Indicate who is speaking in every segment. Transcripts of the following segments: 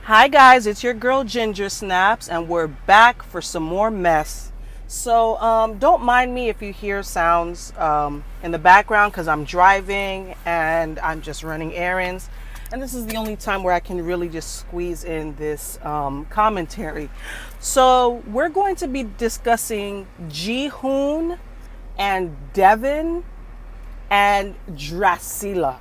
Speaker 1: Hi guys, it's your girl Ginger Snaps, and we're back for some more mess. So don't mind me if you hear sounds in the background because I'm driving and I'm just running errands. And this is the only time where I can really just squeeze in this commentary. So we're going to be discussing Ji-hoon and Deavan and Drasira.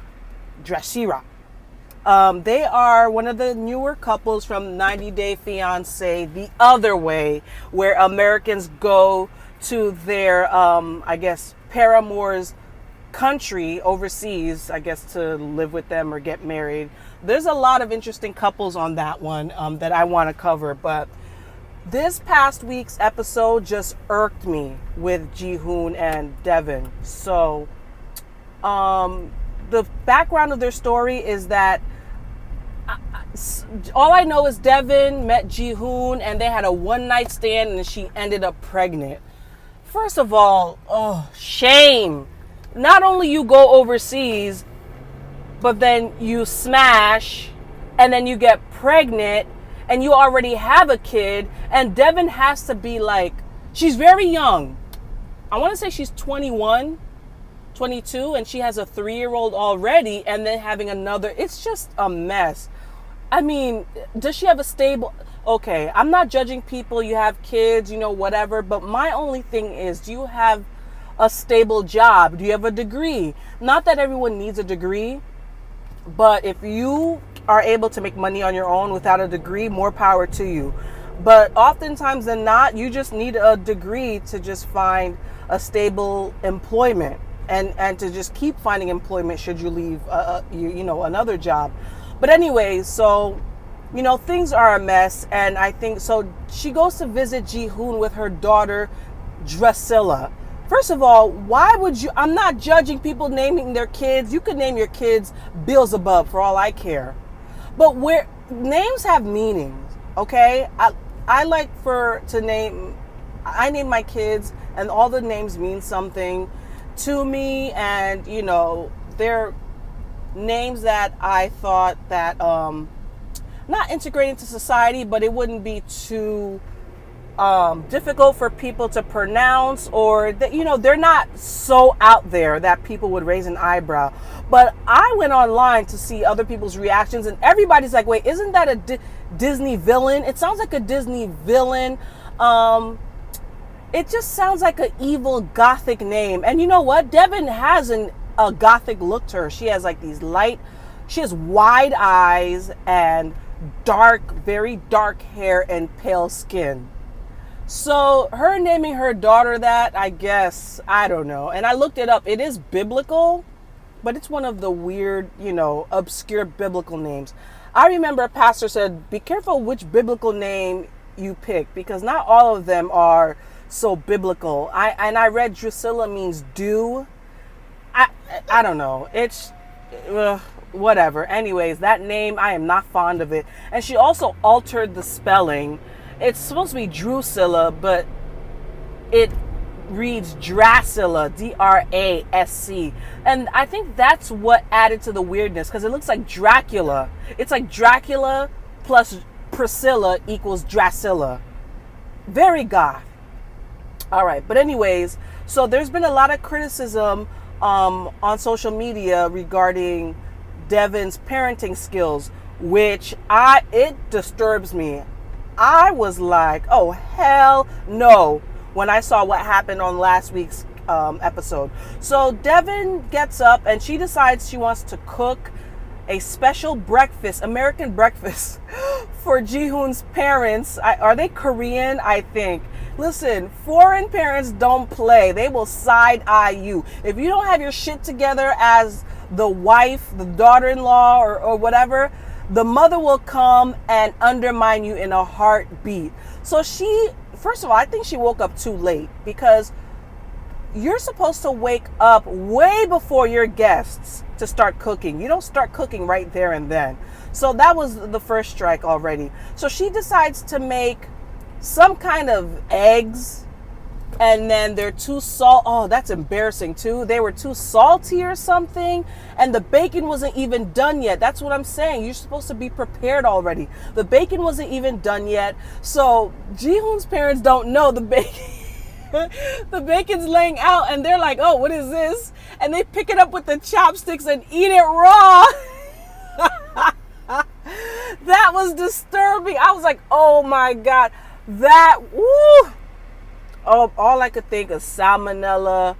Speaker 1: They are one of the newer couples from 90 Day Fiance, the other way, where Americans go to their, paramour's country overseas, I guess, to live with them or get married. There's a lot of interesting couples on that one that I want to cover, but this past week's episode just irked me with Ji-hoon and Deavan. So, the background of their story is that all I know is Deavan met Ji-hoon and they had a one-night stand and she ended up pregnant. First of all, shame. Not only you go overseas, but then you smash and then you get pregnant and you already have a kid, and Deavan has to be like, she's very young. I want to say she's 21, 22, and she has a 3-year-old already, and then having another. It's just a mess. I mean, does she have a stable... Okay, I'm not judging people. You have kids, whatever. But my only thing is, do you have a stable job? Do you have a degree? Not that everyone needs a degree, but if you are able to make money on your own without a degree, more power to you. But oftentimes than not, you just need a degree to just find a stable employment and to just keep finding employment should you leave, another job. But anyway, so, things are a mess. And I think, so she goes to visit Ji-hoon with her daughter, Drasilla. First of all, why would you, I'm not judging people naming their kids. You could name your kids Beelzebub for all I care. But where names have meanings, okay? I like I name my kids and all the names mean something to me. And, they're names that I thought that not integrate into society, but it wouldn't be too difficult for people to pronounce, or that they're not so out there that people would raise an eyebrow. But I went online to see other people's reactions, and everybody's like, wait, isn't that a Disney villain? It sounds like a Disney villain. It just sounds like an evil gothic name. And you know what? Deavan has a gothic look to her. She has like she has wide eyes and very dark hair and pale skin. So her naming her daughter that, I guess, I don't know. And I looked it up. It is biblical, but it's one of the weird, obscure biblical names. I remember a pastor said, be careful which biblical name you pick, because not all of them are so biblical. I read Drusilla means dew. I don't know. It's whatever. Anyways, that name, I am not fond of it. And she also altered the spelling. It's supposed to be Drusilla, but it reads Drasilla, Drasc. And I think that's what added to the weirdness, because it looks like Dracula. It's like Dracula plus Priscilla equals Drasilla. Very goth. All right. But anyways, so there's been a lot of criticism on social media regarding Deavan's parenting skills, which it disturbs me. I was like, oh, hell no, when I saw what happened on last week's episode. So Deavan gets up and she decides she wants to cook a special breakfast, American breakfast, for Ji-hoon's parents. Are they Korean? I think. Listen, foreign parents don't play. They will side eye you. If you don't have your shit together as the wife, the daughter-in-law, or whatever, the mother will come and undermine you in a heartbeat. So first of all, I think she woke up too late, because you're supposed to wake up way before your guests to start cooking. You don't start cooking right there and then. So that was the first strike already. So she decides to make some kind of eggs, And then they're too salt. Oh, that's embarrassing too. They were too salty or something. And the bacon wasn't even done yet. That's what I'm saying. You're supposed to be prepared already. The bacon wasn't even done yet. So Jihoon's parents don't know the bacon. The bacon's laying out and they're like, oh, what is this? And they pick it up with the chopsticks and eat it raw. That was disturbing. I was like, oh my God. That, woo. Oh, all I could think of salmonella,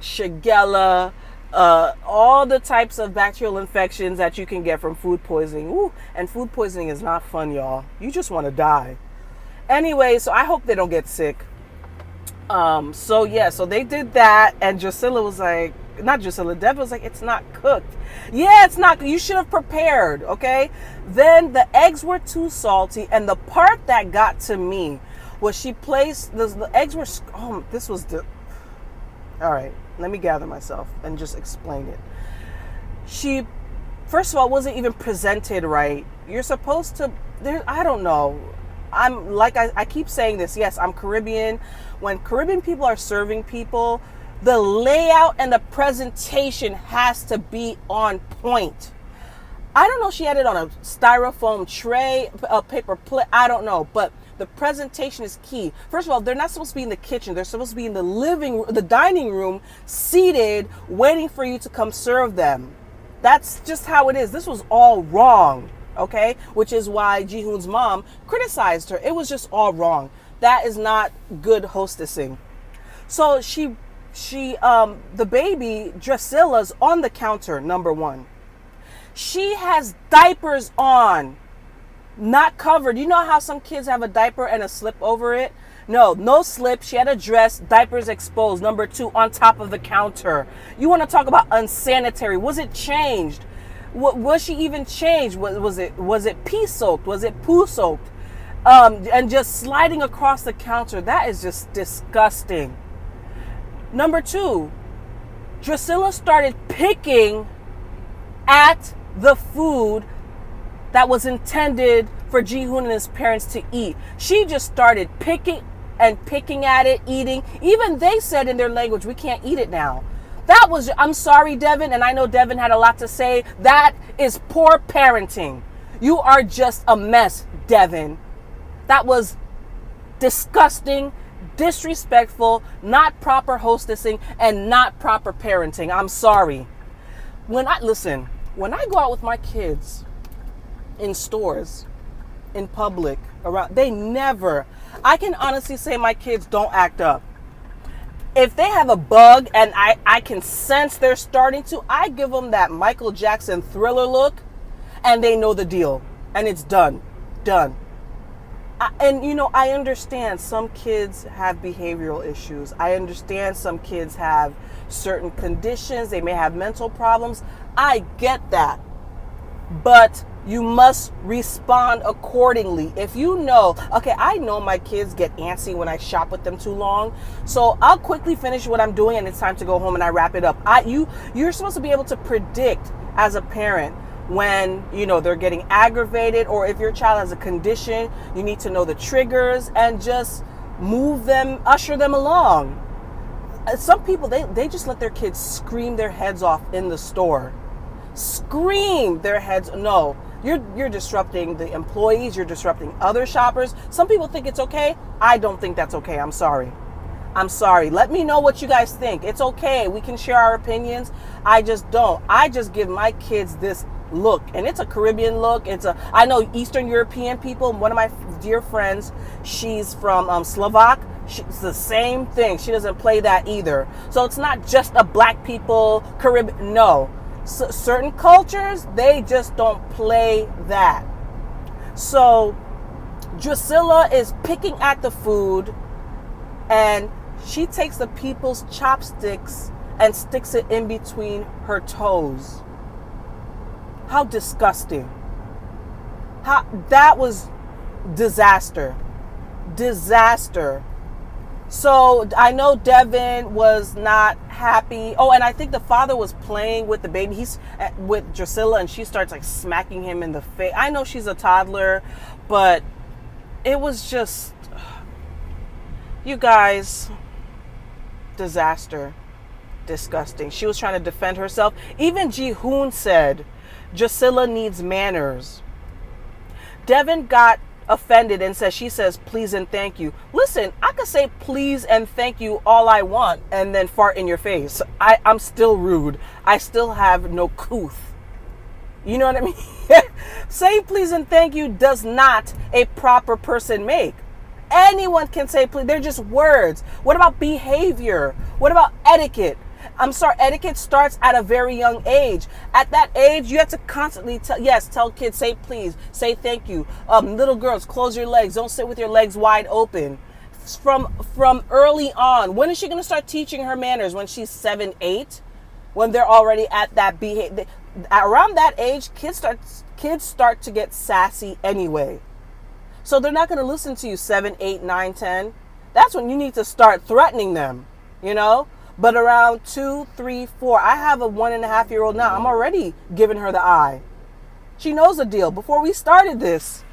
Speaker 1: shigella, all the types of bacterial infections that you can get from food poisoning. Ooh, and food poisoning is not fun, y'all. You just want to die. Anyway, so I hope they don't get sick. So they did that, and Drusilla was like, not Drusilla, Deavan was like, it's not cooked. Yeah, it's not. You should have prepared, okay? Then the eggs were too salty, and the part that got to me was she placed the eggs were. Oh, this was the. All right, let me gather myself and just explain it. She, first of all, wasn't even presented right. You're supposed to. I don't know. I'm like I keep saying this. Yes, I'm Caribbean. When Caribbean people are serving people, the layout and the presentation has to be on point. I don't know. She had it on a styrofoam tray, a paper plate. I don't know, but the presentation is key. First of all, they're not supposed to be in the kitchen. They're supposed to be in the dining room, seated, waiting for you to come serve them. That's just how it is. This was all wrong, okay? Which is why Jihoon's mom criticized her. It was just all wrong. That is not good hostessing. So the baby, Drusilla's on the counter, number one. She has diapers on. Not covered. You know how some kids have a diaper and a slip over it? No slip. She had a dress, diapers exposed. Number two, on top of the counter. You want to talk about unsanitary? Was it changed? Was she even changed? Was it pee soaked? Was it poo soaked? And just sliding across the counter. That is just disgusting. Number two, Drusilla started picking at the food that was intended for Jihoon and his parents to eat. She just started picking at it, eating. Even they said in their language, we can't eat it now. That was, I'm sorry, Deavan, and I know Deavan had a lot to say. That is poor parenting. You are just a mess, Deavan. That was disgusting, disrespectful, not proper hostessing, and not proper parenting. I'm sorry. When I go out with my kids, in stores, in public, around, I can honestly say my kids don't act up. If they have a bug and I can sense they're starting to, I give them that Michael Jackson Thriller look and they know the deal and it's done. I understand some kids have behavioral issues. I understand some kids have certain conditions. They may have mental problems. I get that. But you must respond accordingly. If you know, okay, I know my kids get antsy when I shop with them too long. So I'll quickly finish what I'm doing and it's time to go home and I wrap it up. You're supposed to be able to predict as a parent when, they're getting aggravated, or if your child has a condition, you need to know the triggers and just move them, usher them along. Some people, they just let their kids scream their heads off in the store. Scream their heads. No, you're disrupting the employees. You're disrupting other shoppers. Some people think it's okay. I don't think that's okay. I'm sorry. Let me know what you guys think. It's okay. We can share our opinions. I just don't. I just give my kids this look, and it's a Caribbean look. I know Eastern European people. One of my dear friends, she's from Slovak. It's the same thing. She doesn't play that either. So it's not just a black people Caribbean. No. Certain cultures, they just don't play that. So Drusilla is picking at the food and she takes the people's chopsticks and sticks it in between her toes. How disgusting. That was disaster. So I know Deavan was not happy. Oh, and I think the father was playing with the baby. He's with Drusilla and she starts like smacking him in the face. I know she's a toddler, but it was just, you guys, Disaster. Disgusting. She was trying to defend herself. Even Ji-hoon said, Drusilla needs manners. Deavan got offended and says, she says, please and thank you. Listen, I could say please and thank you all I want and then fart in your face. I'm still rude. I still have no couth. You know what I mean? Say please and thank you does not a proper person make. Anyone can say please. They're just words. What about behavior? What about etiquette? I'm sorry, etiquette starts at a very young age. At that age, you have to constantly tell kids, say please, say thank you. Little girls, close your legs. Don't sit with your legs wide open. From early on. When is she going to start teaching her manners? When she's 7, 8? When they're already at that behavior. Around that age, kids start to get sassy anyway. So they're not going to listen to you 7, 8, 9, 10. That's when you need to start threatening them, you know? But around 2, 3, 4, I have a 1.5-year-old now. I'm already giving her the eye. She knows the deal. Before we started this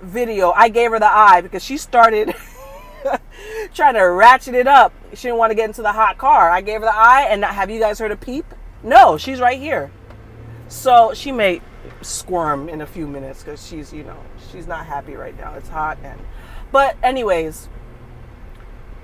Speaker 1: video, I gave her the eye because she started trying to ratchet it up. She didn't want to get into the hot car. I gave her the eye, and have you guys heard a peep? No, she's right here. So she may squirm in a few minutes because she's not happy right now. It's hot. But anyways,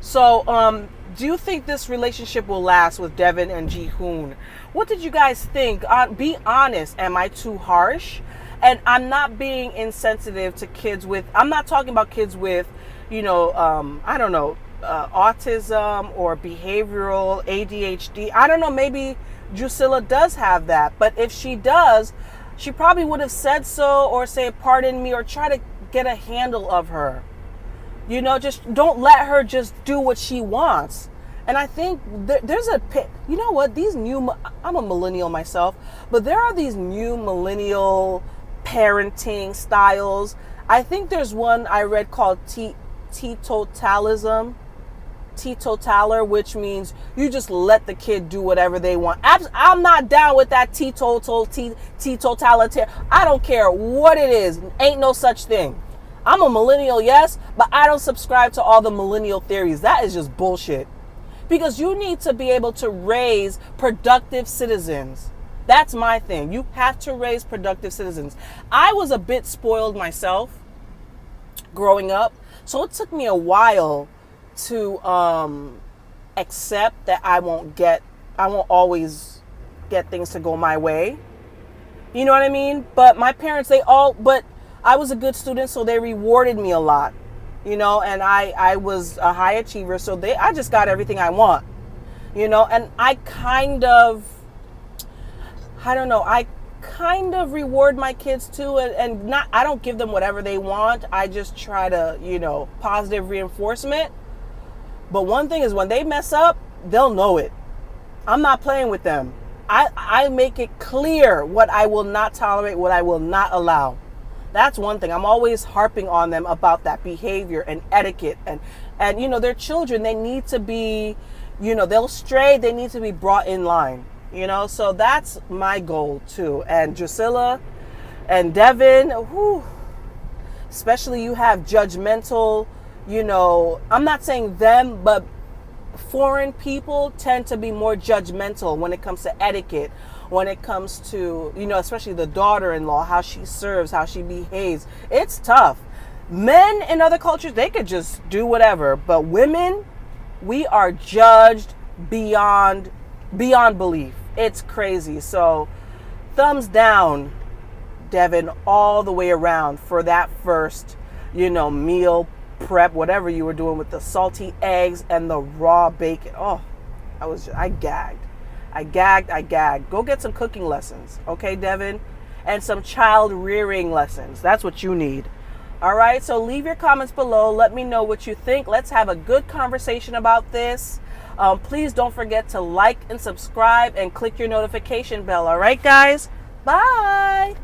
Speaker 1: so do you think this relationship will last with Deavan and Ji-hoon? What did you guys think? Be honest. Am I too harsh? And I'm not being insensitive to kids with, I'm not talking about kids with, I don't know, autism or behavioral ADHD. I don't know, maybe Drusilla does have that. But if she does, she probably would have said so or say, pardon me, or try to get a handle of her. Just don't let her just do what she wants. And I think there's you know what, I'm a millennial myself, but there are these new millennial parenting styles. I think there's one I read called teetotalism, teetotaler, which means you just let the kid do whatever they want. I'm not down with that teetotalitarian. I don't care what it is. Ain't no such thing. I'm a millennial, yes, but I don't subscribe to all the millennial theories. That is just bullshit. Because you need to be able to raise productive citizens. That's my thing. You have to raise productive citizens. I was a bit spoiled myself growing up, so it took me a while to accept that I won't always get things to go my way. You know what I mean? But my parents, but I was a good student, so they rewarded me a lot, and I was a high achiever, so I just got everything I want, and I kind of reward my kids too, and I don't give them whatever they want. I just try to, positive reinforcement. But one thing is, when they mess up, they'll know it. I'm not playing with them. I make it clear what I will not tolerate, what I will not allow. That's one thing. I'm always harping on them about that behavior and etiquette. And they're children. They need to be, they'll stray. They need to be brought in line, So that's my goal too. And Drusilla and Deavan, especially you have judgmental, I'm not saying them, but foreign people tend to be more judgmental when it comes to etiquette, when it comes to, especially the daughter-in-law, how she serves, how she behaves. It's tough. Men in other cultures, they could just do whatever. But women, we are judged beyond belief. It's crazy. So thumbs down, Deavan, all the way around for that first, meal prep, whatever you were doing with the salty eggs and the raw bacon. Oh, I gagged. I gagged. Go get some cooking lessons, okay, Deavan? And some child rearing lessons. That's what you need. All right, so leave your comments below. Let me know what you think. Let's have a good conversation about this. Please don't forget to like and subscribe and click your notification bell. All right, guys? Bye.